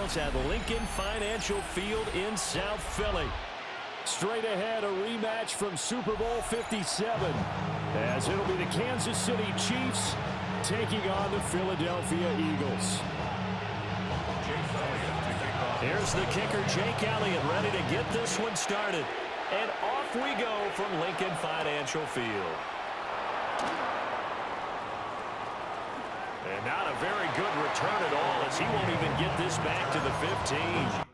Downs at Lincoln Financial Field in South Philly. Straight ahead, a rematch from Super Bowl 57, as it'll be the Kansas City Chiefs taking on the Philadelphia Eagles. Here's the kicker, Jake Elliott, ready to get this one started. And off we go from Lincoln Financial Field. And not a very good return at all, as he won't even get this back to the 15.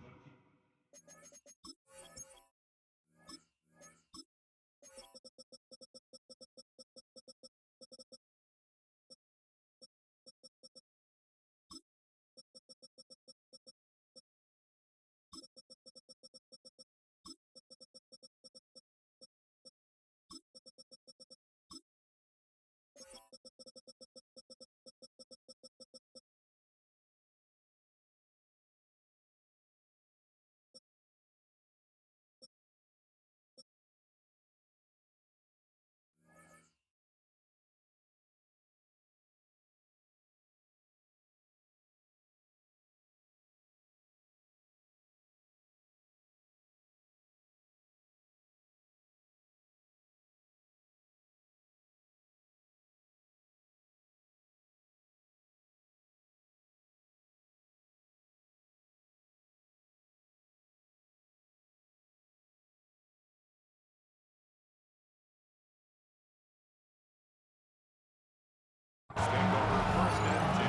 Stand over first and 10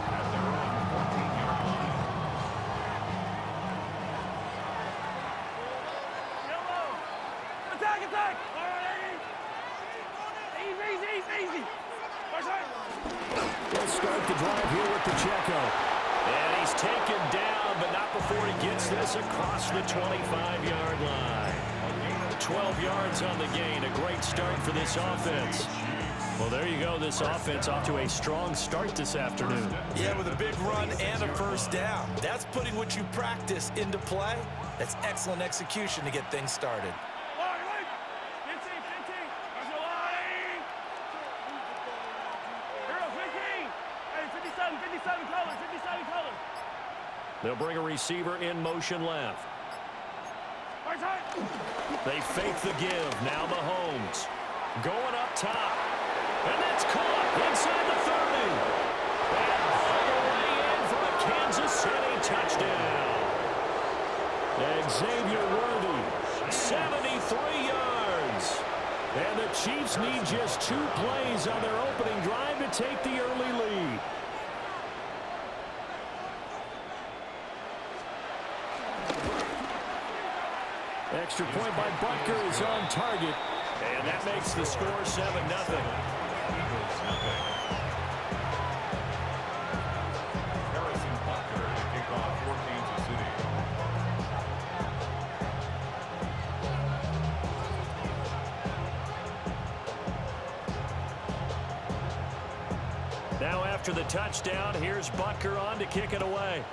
at their own 14-yard line. Attack, attack! All right, easy. We'll start the drive here with Pacheco. And he's taken down, but not before he gets this across the 25-yard line. 12 yards on the gain. A great start for this offense. Well, there you go. This offense off to a strong start this afternoon. Yeah, with a big run and a first down. That's putting what you practice into play. That's excellent execution to get things started. 15. Where's your line? Hero, 15. Hey, 57 color. They'll bring a receiver in motion left. Right side. They fake the give. Now Mahomes going up top. And that's caught inside the 30. And all the way in for a Kansas City touchdown. Xavier Worthy, 73 yards. And the Chiefs need just 2 plays on their opening drive to take the early lead. Extra point by Butker is on target. And that makes the score 7-0. Harrison Butker to kick off for Kansas City. Now after the touchdown, here's Butker on to kick it away.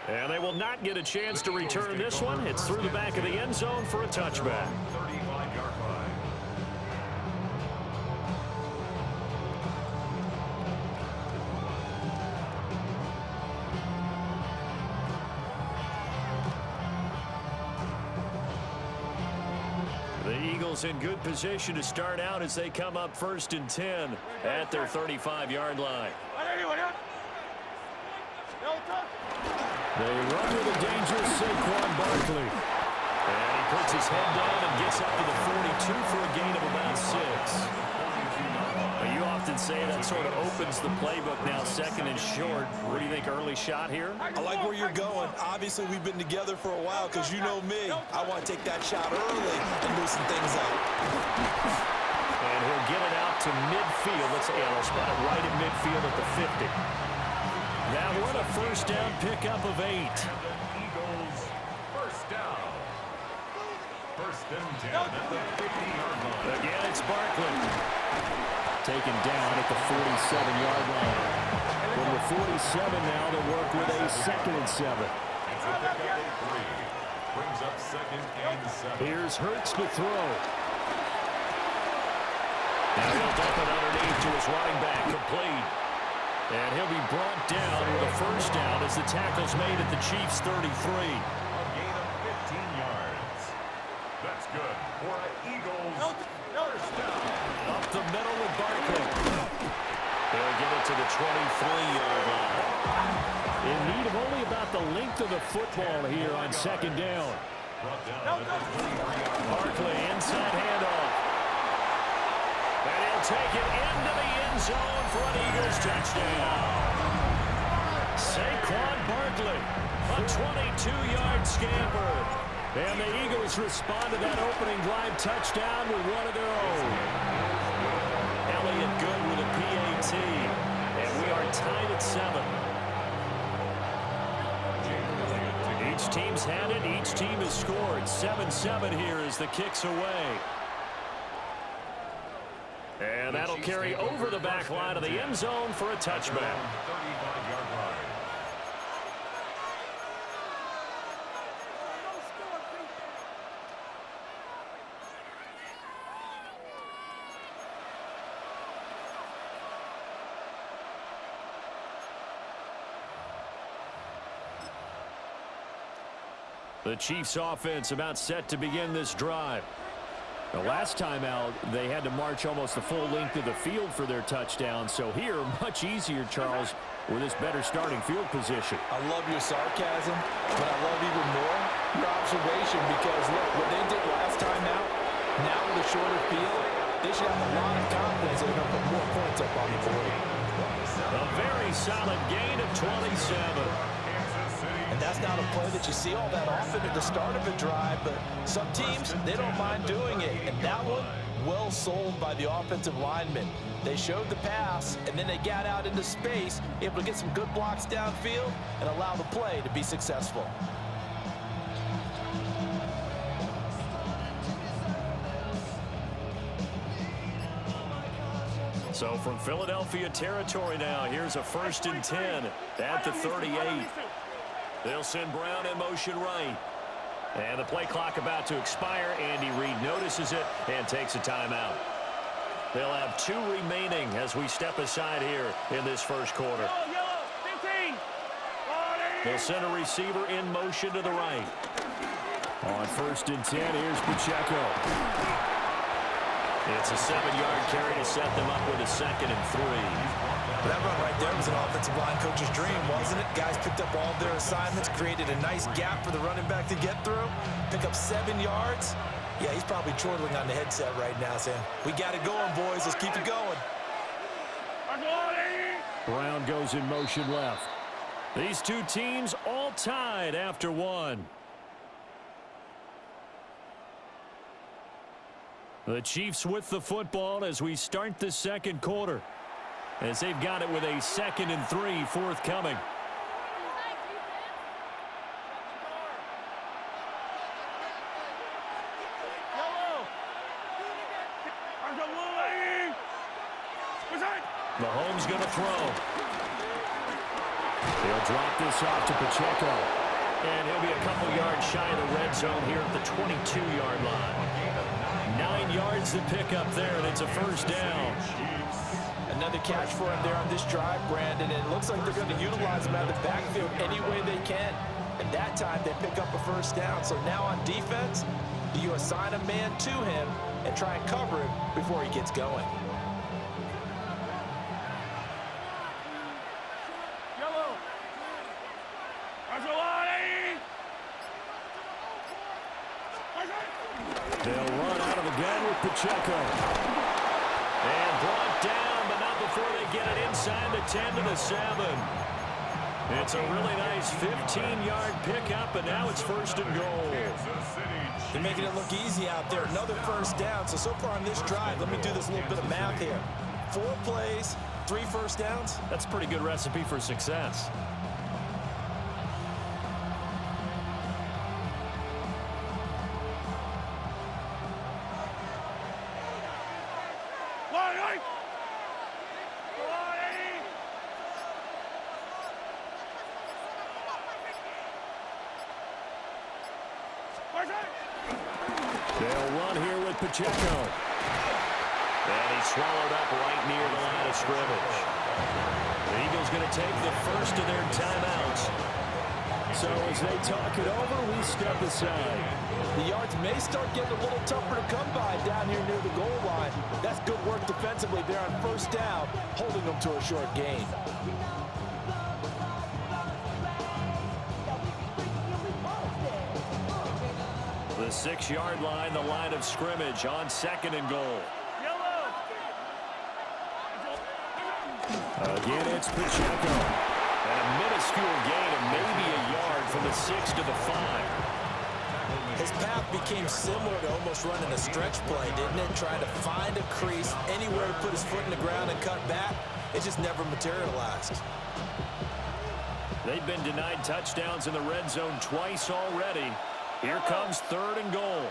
And they will not get a chance to return this one. It's through the back of the end zone for a touchback. 35-yard line. The Eagles in good position to start out as they come up 1st and 10 at their 35-yard line. They run with a dangerous Saquon Barkley. And he puts his head down and gets up to the 42 for a gain of about 6. Now, you often say that sort of opens the playbook now, 2nd and short. What do you think, early shot here? I like where you're going. Obviously, we've been together for a while because you know me. I want to take that shot early and loosen things up. And he'll get it out to midfield. They'll spot it right in midfield at the 50. Now what a first down pickup of 8. Eagles first down. 1st and 10 at the 50-yard line. Again, it's Barkley. Taken down at the 47-yard line. From the 47 now, they'll work with a 2nd and 7. It's a pickup of 3. Brings up 2nd and 7. Here's Hurts to throw. Now he'll dump it underneath to his running back, complete. And he'll be brought down with a first down as the tackle's made at the Chiefs' 33. A gain of 15 yards. That's good for an Eagles first down. Up the middle with Barkley. They'll get it to the 23-yard line. In need of only about the length of the football here on second down. Brought down at the 23-yard line. Barkley inside handoff. And he'll take it into the end zone for an Eagles touchdown. Saquon Barkley, a 22-yard scamper. And the Eagles respond to that opening drive touchdown with one of their own. Elliott good with a PAT. And we are tied at 7. Each team's had it. Each team has scored. 7-7 here as the kick's away. And that'll carry over the back line of the end zone for a touchback. 35-yard line. The Chiefs offense about set to begin this drive. The last time out, they had to march almost the full length of the field for their touchdown. So here, much easier, Charles, with this better starting field position. I love your sarcasm, but I love even more your observation because, look, what they did last time out, now with a shorter field, they should have a lot of confidence they're going to put more points up on the board. A very solid gain of 27. And that's not a play that you see all that often at the start of a drive, but some teams, they don't mind doing it. And that one, well sold by the offensive lineman. They showed the pass, and then they got out into space, able to get some good blocks downfield and allow the play to be successful. So from Philadelphia territory now, here's a 1st and 10 at the 38. They'll send Brown in motion right. And the play clock about to expire. Andy Reid notices it and takes a timeout. They'll have 2 remaining as we step aside here in this first quarter. They'll send a receiver in motion to the right. On 1st and 10, here's Pacheco. It's a 7-yard carry to set them up with a 2nd and 3. That run right there was an offensive line coach's dream, wasn't it? Guys picked up all of their assignments, created a nice gap for the running back to get through, pick up 7 yards. Yeah, he's probably chortling on the headset right now saying, we got it going, boys. Let's keep it going. Brown goes in motion left. These two teams all tied after 1. The Chiefs with the football as we start the second quarter, as they've got it with a 2nd and 3 forthcoming. Mahomes going to throw. He'll drop this off to Pacheco. And he'll be a couple yards shy of the red zone here at the 22-yard line. 9 yards to pick up there, and it's a 1st down. Another catch for him there on this drive, Brandon, and it looks like they're going to utilize him out of the backfield any way they can. And that time they pick up a 1st down. So now on defense, do you assign a man to him and try and cover him before he gets going? They'll run out of the gun with Pacheco. And brought down, but not before they get it inside the 10 to the 7. It's a really nice 15-yard pickup, and now it's 1st and goal. They're making it look easy out there. Another 1st down. So far on this drive, let me do this little bit of math here. 4 plays, 3 1st downs. That's a pretty good recipe for success. They'll run here with Pacheco. And he's swallowed up right near the line of scrimmage. The Eagles going to take the first of their timeouts. So as they talk it over, we step aside. The yards may start getting a little tougher to come by down here near the goal line. That's good work defensively there on first down, holding them to a short gain. The 6-yard line, the line of scrimmage on 2nd and goal. Again, it's Pacheco. And a minuscule gain of maybe a yard from the 6 to the 5. His path became similar to almost running a stretch play, didn't it? Trying to find a crease, anywhere to put his foot in the ground and cut back. It just never materialized. They've been denied touchdowns in the red zone twice already. Here comes 3rd and goal.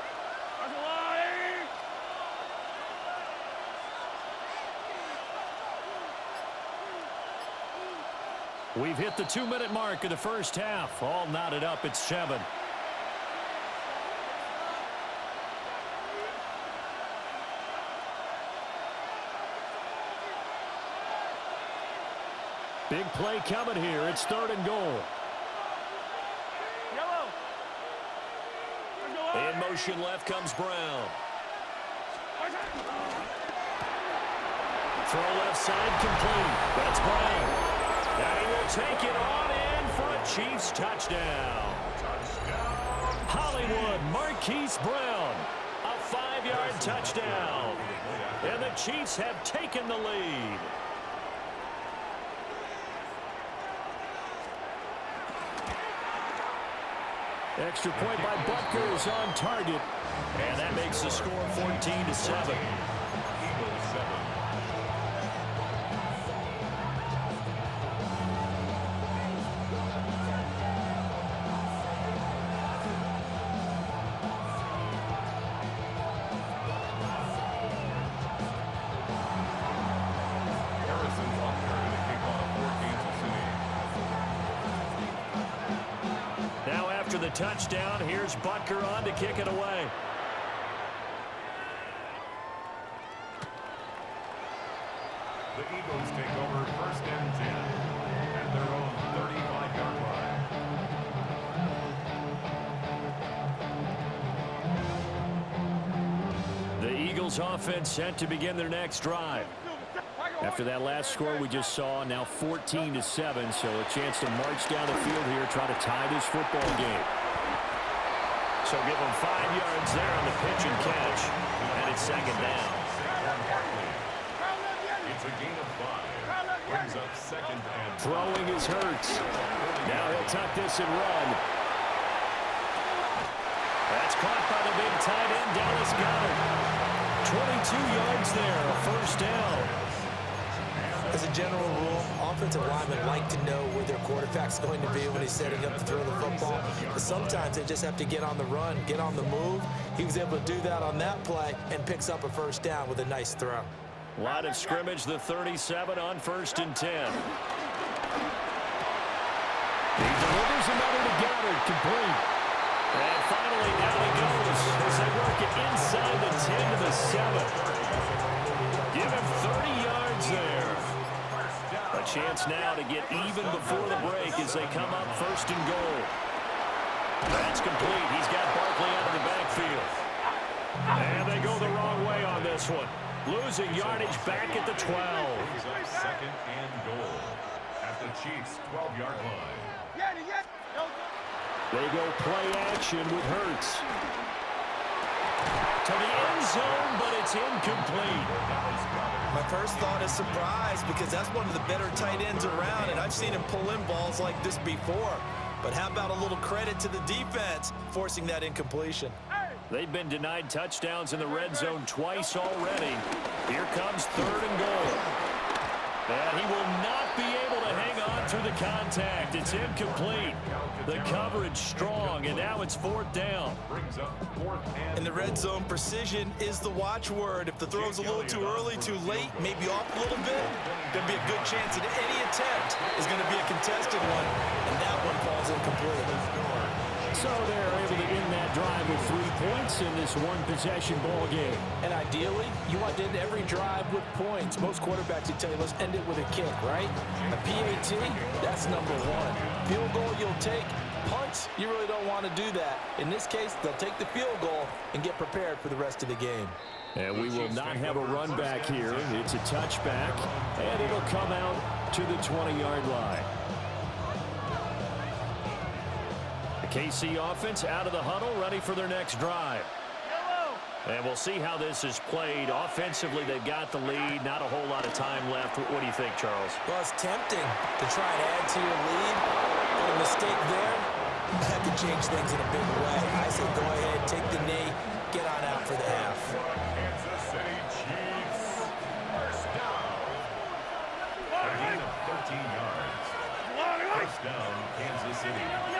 We've hit the 2-minute mark of the first half. All knotted up at 7. Big play coming here. It's 3rd and goal. In motion left comes Brown. Throw left side complete. That's Brown. And he will take it on in for a Chiefs touchdown. Hollywood Marquise Brown. A 5-yard touchdown. And the Chiefs have taken the lead. Extra point by Butker is on target. And that makes the score 14-7. Eagles 7. After the touchdown, here's Butker on to kick it away. The Eagles take over 1st and 10 at their own 35-yard line. The Eagles offense set to begin their next drive. After that last score we just saw, now 14-7, so a chance to march down the field here, try to tie this football game. So give them 5 yards there on the pitch and catch, and it's 2nd down. It's a gain of 5. Brings up 2nd and 5. Throwing is Hurts. Now he'll tuck this and run. That's caught by the big tight end, Dallas Goedert. 22 yards there, a 1st down. As a general rule, offensive linemen like to know where their quarterback's going to be when he's setting up to throw the football. But sometimes they just have to get on the run, get on the move. He was able to do that on that play and picks up a 1st down with a nice throw. Line of scrimmage, the 37 on 1st and 10. He delivers another to Goddard, complete. And finally, down he goes as they work it inside the 10 to the 7. Give him 30 yards there. A chance now to get even before the break as they come up 1st and goal. That's complete. He's got Barkley out of the backfield. And they go the wrong way on this one. Losing yardage back at the 12. 2nd and goal at the Chiefs' 12-yard line. They go play action with Hurts. To the end zone, but it's incomplete. My first thought is surprise because that's one of the better tight ends around, and I've seen him pull in balls like this before. But how about a little credit to the defense forcing that incompletion? They've been denied touchdowns in the red zone twice already. Here comes 3rd and goal. And he will not be able to hang on through the contact. It's incomplete. The coverage strong, and now it's 4th down. Brings up 4th and In the red zone, precision is the watchword. If the throw's a little too early, too late, maybe off a little bit, there'll be a good chance that any attempt is going to be a contested one, and that one falls incomplete. So they're able to end that drive with 3 points in this one-possession ball game. And ideally, you want to end every drive with points. Most quarterbacks will tell you, let's end it with a kick, right? A PAT, that's number one. Field goal you'll take. Punts, you really don't want to do that. In this case, they'll take the field goal and get prepared for the rest of the game. And we will not have a run back here. It's a touchback, and it'll come out to the 20-yard line. The KC offense out of the huddle, ready for their next drive. And we'll see how this is played. Offensively, they've got the lead. Not a whole lot of time left. What do you think, Charles? Well, it's tempting to try and add to your lead. But a mistake there, that could change things in a big way. I say go ahead, take the knee, get on out for the half. Kansas City Chiefs. First down. A gain of 13 yards. First down, Kansas City. Yellow.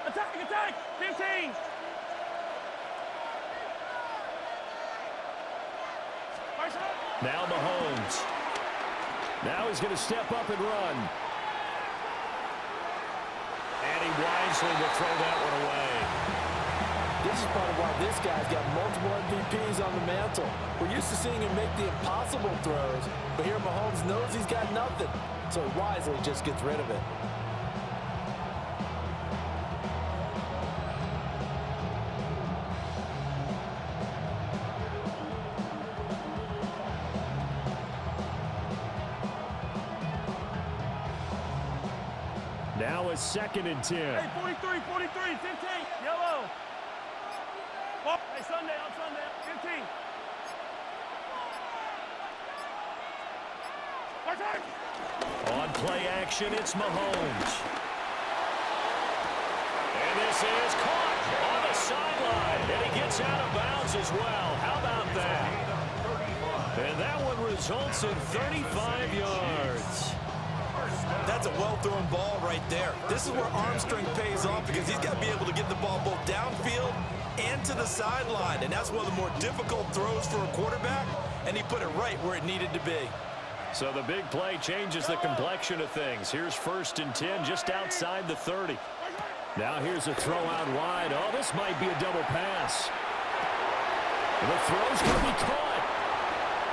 Attack! 15! Now Mahomes. Now he's going to step up and run. And he wisely will throw that one away. This is part of why this guy's got multiple MVPs on the mantle. We're used to seeing him make the impossible throws, but here Mahomes knows he's got nothing, so he wisely just gets rid of it. Now a 2nd and 10. Hey, 43, 15, yellow. Oh, hey, Sunday, 15. On play action, it's Mahomes. And this is caught on the sideline. And he gets out of bounds as well. How about that? And that one results in 35 yards. That's a well-thrown ball right there. This is where arm strength pays off because he's got to be able to get the ball both downfield and to the sideline. And that's one of the more difficult throws for a quarterback, and he put it right where it needed to be. So the big play changes the complexion of things. Here's 1st and 10 just outside the 30. Now here's a throw out wide. Oh, this might be a double pass. The throw's going to be caught.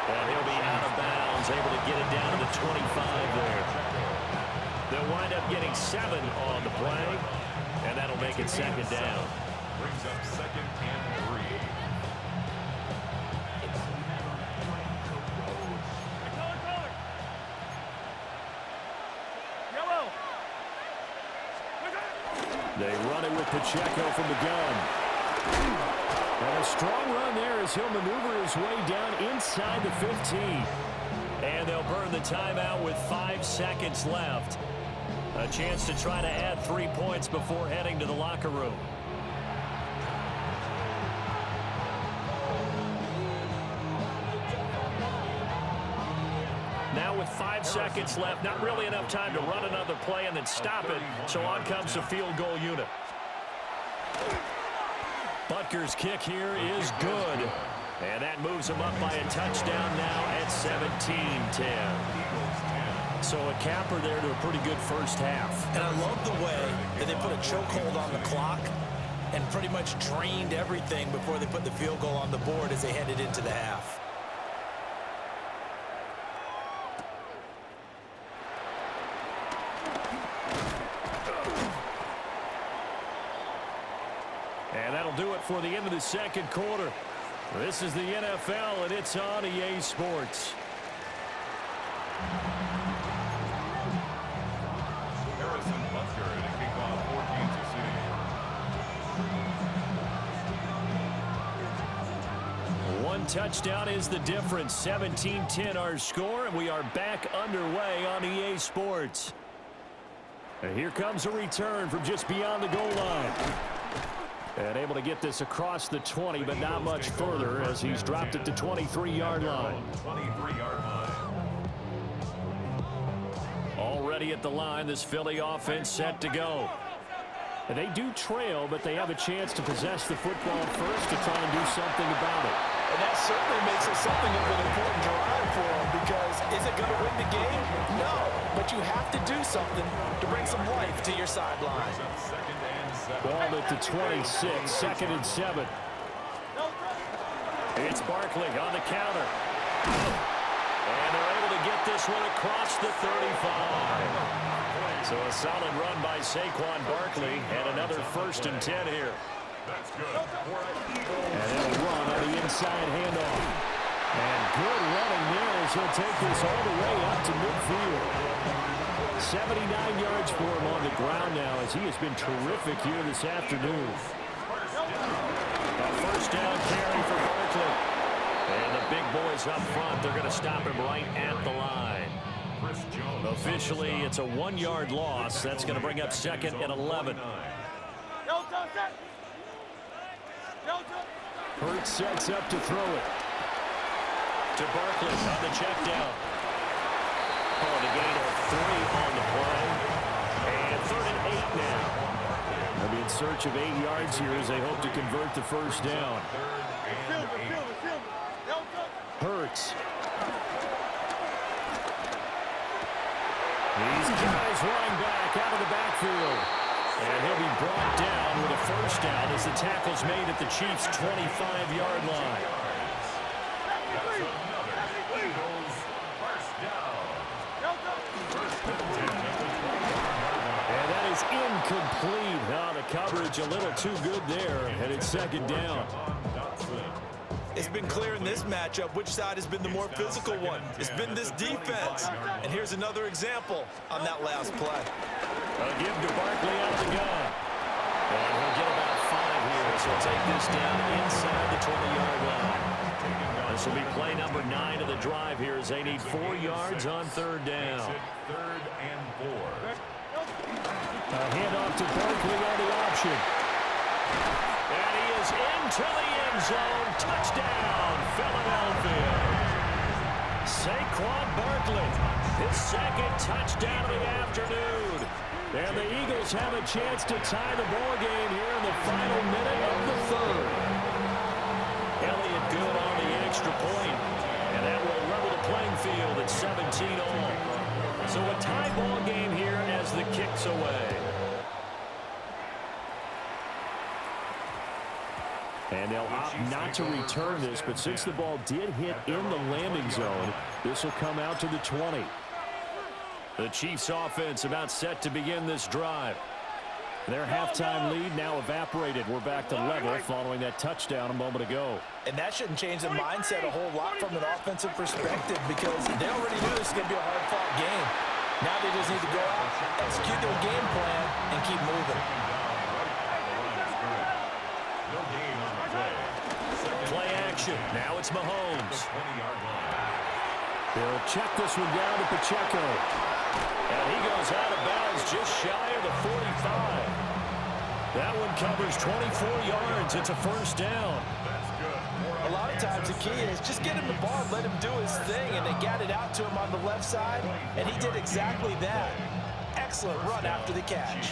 And he'll be out of bounds, able to get it down to the 25 there. They'll wind up getting 7 on the play, and that'll make it 2nd down. Brings up 2nd and 3. Yellow. They run it with Pacheco from the gun. And a strong run there as he'll maneuver his way down inside the 15. And they'll burn the timeout with 5 seconds left. A chance to try to add 3 points before heading to the locker room. Now with 5 seconds left, not really enough time to run another play and then stop it. So on comes the field goal unit. Butker's kick here is good. And that moves him up by a touchdown now at 17-10. So a capper there to a pretty good first half. And I love the way that they put a chokehold on the clock and pretty much drained everything before they put the field goal on the board as they headed into the half. And that'll do it for the end of the 2nd quarter. This is the NFL, and it's on EA Sports. Harrison Butker to kick off for Kansas City. One touchdown is the difference. 17-10 our score, and we are back underway on EA Sports. And here comes a return from just beyond the goal line. And able to get this across the 20, but not much further as he's dropped it to 23-yard line. 23-yard line. Already at the line, this Philly offense set to go. And they do trail, but they have a chance to possess the football first to try and do something about it. And that certainly makes it something of an important drive for them because Is it going to win the game? No, but you have to do something to bring some life to your sideline. Ball at the 26, 2nd and 7. It's Barkley on the counter. And they're able to get this one across the 35. So a solid run by Saquon Barkley and another 1st and 10 here. That's good. And they'll run on the inside handoff. And good running there as he'll take this all the way up to midfield. 79 yards for him on the ground now as he has been terrific here this afternoon. A 1st down carry for Barkley. And the big boys up front, they're going to stop him right at the line. Officially, it's a 1-yard loss. That's going to bring up 2nd and 11. Hurts sets up to throw it. To Barkley on the check down. Oh, the gain of 3 on the play. And 3rd and 8 now. They'll be in search of 8 yards here as they hope to convert the 1st down. Hurts. These guys running back out of the backfield. And he'll be brought down with a 1st down as the tackle's made at the Chiefs' 25-yard line. And that is incomplete. Oh, the coverage a little too good there, and it's 2nd down. It's been clear in this matchup which side has been the more physical one. It's been this defense. And here's another example on that last play. A give to Barkley out of the gun. And he'll get about 5 here, so he'll take this down inside the 20-yard line. This will be play number 9 of the drive here as they need 4 yards on 3rd down. 3rd and 4. A handoff to Barkley on the option. And he is into the end zone. Touchdown, Philadelphia. Saquon Barkley, his 2nd touchdown of the afternoon. And the Eagles have a chance to tie the ball game here in the final minute of the 3rd. Elliott good on the extra point. And that will level the playing field at 17 all. So a tie ball game here as the kick's away. And they'll opt not to return this, but since the ball did hit in the landing zone, this will come out to the 20. The Chiefs offense about set to begin this drive. Their halftime lead now evaporated. We're back to level following that touchdown a moment ago. And that shouldn't change the mindset a whole lot from an offensive perspective because they already knew this was going to be a hard-fought game. Now they just need to go out, execute their game plan, and keep moving. Play action. Now it's Mahomes. They'll check this one down to Pacheco. And he goes out of bounds just shy of the 45. That one covers 24 yards. It's a 1st down. A lot of times the key is just get him the ball, let him do his thing, and they got it out to him on the left side, and he did exactly that. Excellent run after the catch.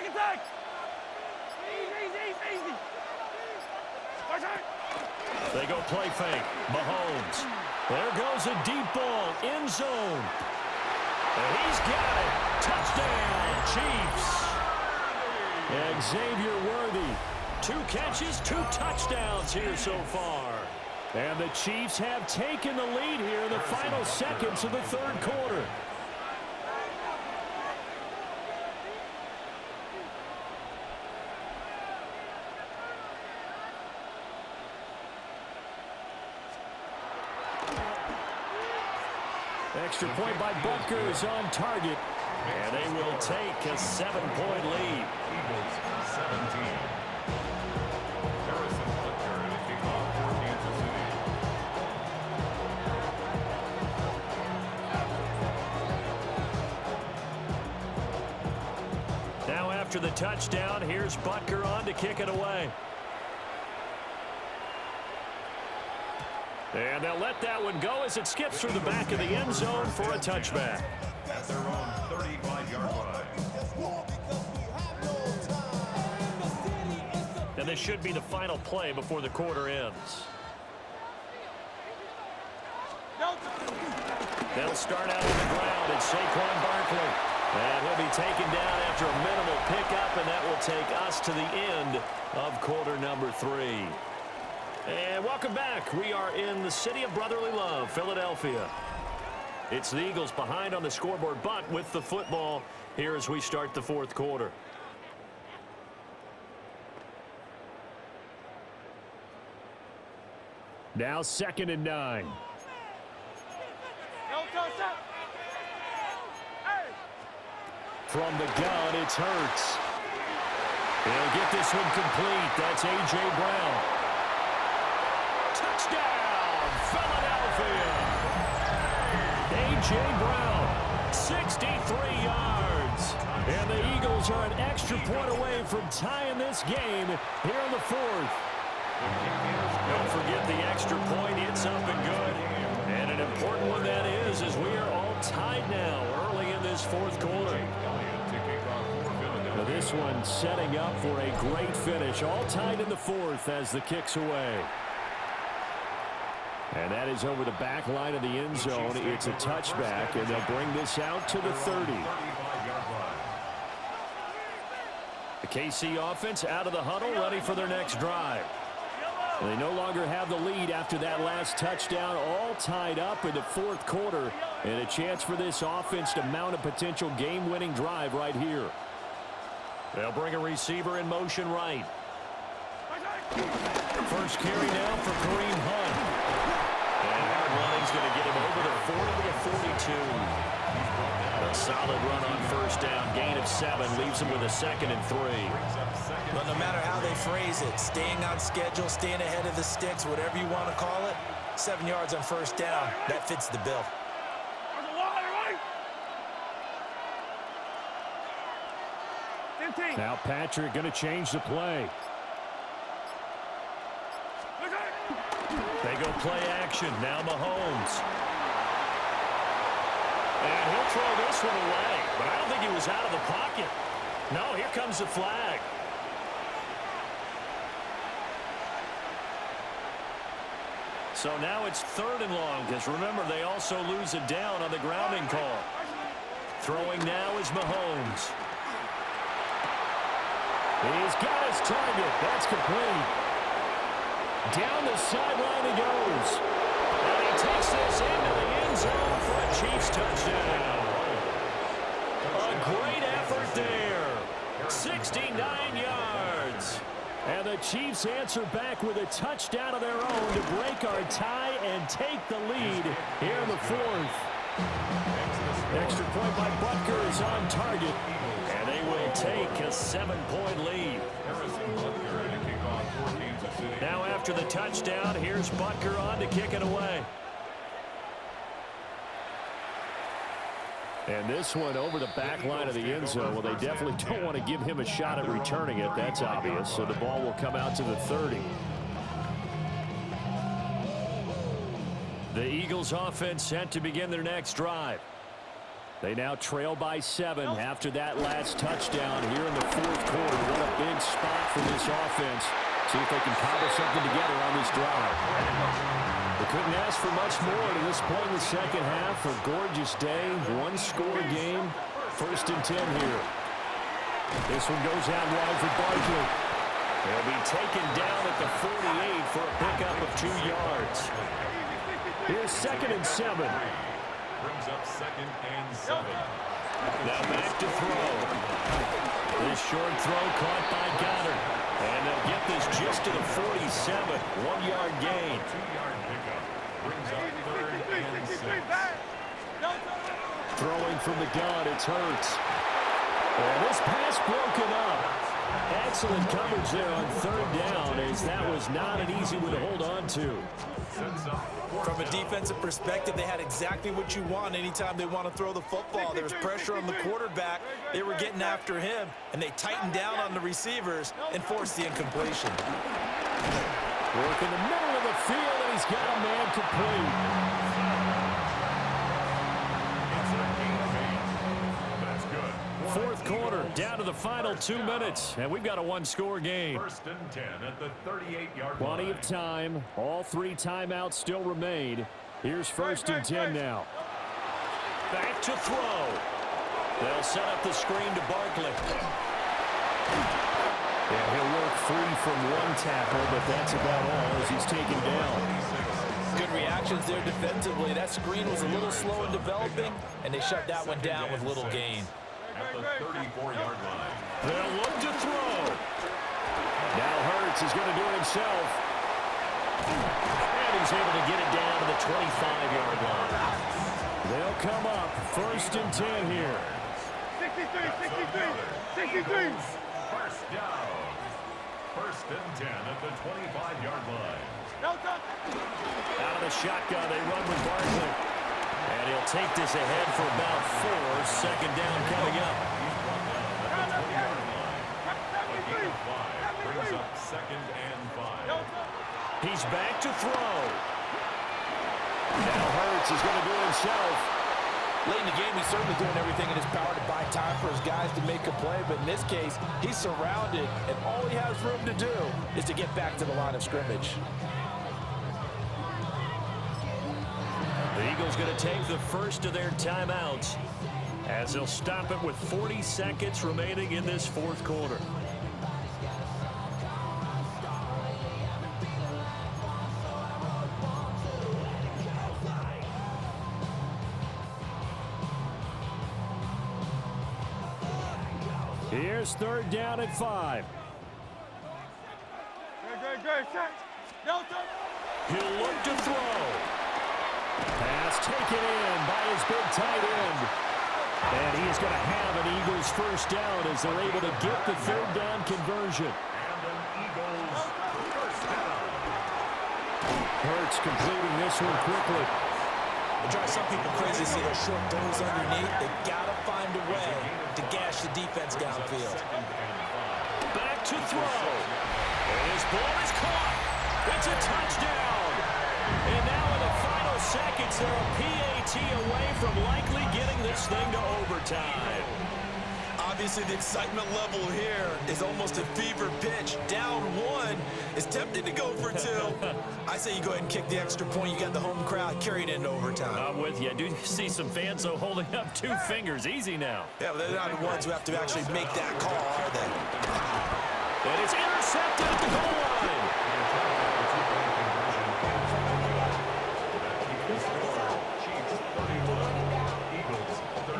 Attack! Easy! They go play fake. Mahomes. There goes a deep ball. End zone. And he's got it. Touchdown, Chiefs. And Xavier Worthy. 2 catches, 2 touchdowns here so far. And the Chiefs have taken the lead here in the final seconds of the 3rd quarter. Extra point by Butker is on target. And they will take a 7-point lead. Eagles 17. Harrison Butker to kick off for Kansas City. Now after the touchdown, here's Butker on to kick it away. And they'll let that one go as it skips through the back of the end zone for a touchback. At their own 35-yard line. And this should be the final play before the quarter ends. They'll start out on the ground. It's Saquon Barkley. And he'll be taken down after a minimal pickup, and that will take us to the end of quarter number 3. And welcome back. We are in the city of brotherly love, Philadelphia. It's the Eagles behind on the scoreboard, but with the football here as we start the fourth quarter. Now 2nd and 9. From the gun, it's Hurts. He'll get this one complete. That's A.J. Brown. Touchdown, Philadelphia. A.J. Brown, 63 yards. And the Eagles are an extra point away from tying this game here in the fourth. Don't forget the extra point. It's up and good. And an important one that is as we are all tied now early in this fourth quarter. Now this one setting up for a great finish. All tied in the fourth as the kick's away. And that is over the back line of the end zone. It's a touchback, and they'll bring this out to the 30. The KC offense out of the huddle, ready for their next drive. And they no longer have the lead after that last touchdown, all tied up in the fourth quarter, and a chance for this offense to mount a potential game-winning drive right here. They'll bring a receiver in motion right. First carry now for Kareem Hunt. And hard running's going to get him over the 40 to 42. A solid run on first down. Gain of 7 leaves him with a 2nd and 3. But no matter how they phrase it, staying on schedule, staying ahead of the sticks, whatever you want to call it, 7 yards on first down, that fits the bill. Now Patrick going to change the play. They go play action. Now Mahomes. And he'll throw this one away. But I don't think he was out of the pocket. No, here comes the flag. So now it's 3rd and long, because remember, they also lose it down on the grounding call. Throwing now is Mahomes. He's got his target. That's complete. Down the sideline he goes. And he takes this into the end zone for a Chiefs touchdown. A great effort there. 69 yards. And the Chiefs answer back with a touchdown of their own to break our tie and take the lead here in the fourth. Extra point by Butker is on target. And they will take a 7-point lead. Now after the touchdown, here's Butker on to kick it away. And this one over the back line of the end zone. Well, they definitely don't want to give him a shot at returning it. That's obvious. So the ball will come out to the 30. The Eagles offense set to begin their next drive. They now trail by 7 after that last touchdown here in the fourth quarter. What a big spot for this offense. See if they can cobble something together on this drive. They couldn't ask for much more to this point in the second half. A gorgeous day, one-score game. 1st and 10 here. This one goes out wide for Barkley. He'll be taken down at the 48 for a pickup of 2 yards. Here's 2nd and 7. Brings up 2nd and 7. Now back to throw. This short throw caught by Goddard. And they'll get this just to the 47. 1-yard gain. 2-yard pickup. Brings up 3rd and 6. Throwing from the gun, it's Hurts. And this pass broken up. Excellent coverage there on 3rd down, as that was not an easy one to hold on to. From a defensive perspective, they had exactly what you want anytime they want to throw the football. There was pressure on the quarterback. They were getting after him, and they tightened down on the receivers and forced the incompletion. Work in the middle of the field, and he's got a man complete. It's a gain of 8. That's good. Fourth quarter, down to the final 2 minutes, and we've got a one-score game. First and 10 at the 38-yard line. Plenty of time. All 3 timeouts still remain. Here's first and 10 now. Back to throw. They'll set up the screen to Barkley. And he'll work free from one tackle, but that's about all as he's taken down. Good reactions there defensively. That screen was a little slow in developing, and they shut that one down with little gain. At the 34-yard line. They'll look to throw. Now Hurts is going to do it himself. And he's able to get it down to the 25-yard line. They'll come up first and 10 here. 63. First down. First and 10 at the 25-yard line. Out Out of the shotgun, they run with Barkley. And he'll take this ahead for about 4. Second down coming up. Brings up second and 5. He's back to throw. Now Hurts is going to do it himself. Late in the game, he's certainly doing everything in his power to buy time for his guys to make a play, but in this case, he's surrounded, and all he has room to do is to get back to the line of scrimmage. The Eagles going to take the first of their timeouts as they'll stop it with 40 seconds remaining in this fourth quarter. Here's third down at 5. Good. He'll look to throw. Pass taken in by his big tight end. And he is going to have an Eagles first down as they're able to get the third down conversion. And an Eagles first down. Hurts completing this one quickly. It drives some people crazy to see those short throws underneath. They got to find a way to gash the defense downfield. Back to throw. And his ball is caught. It's a touchdown. And now in the final seconds, they're a PAT away from likely getting this thing to overtime. Obviously, the excitement level here is almost a fever pitch. Down 1 is tempted to go for 2. I say you go ahead and kick the extra point. You got the home crowd carrying into overtime. I'm with you. I do see some fans, though, holding up 2 fingers. Easy now. Yeah, but they're not the ones who have to actually make that call, are they? And it's intercepted at the goal line.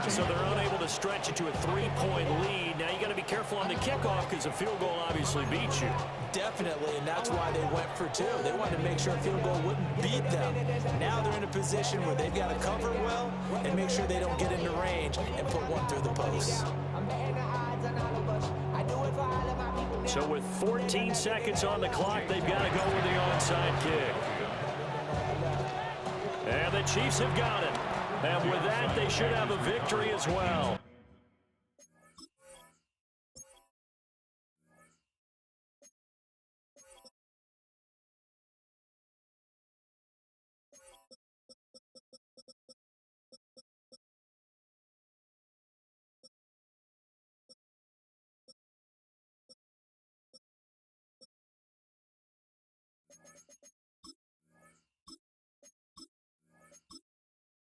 So they're unable to stretch it to a 3-point lead. Now you got to be careful on the kickoff because a field goal obviously beats you. Definitely, and that's why they went for 2. They wanted to make sure a field goal wouldn't beat them. Now they're in a position where they've got to cover well and make sure they don't get into range and put one through the post. So with 14 seconds on the clock, they've got to go with the onside kick. And the Chiefs have got it. And with that, they should have a victory as well.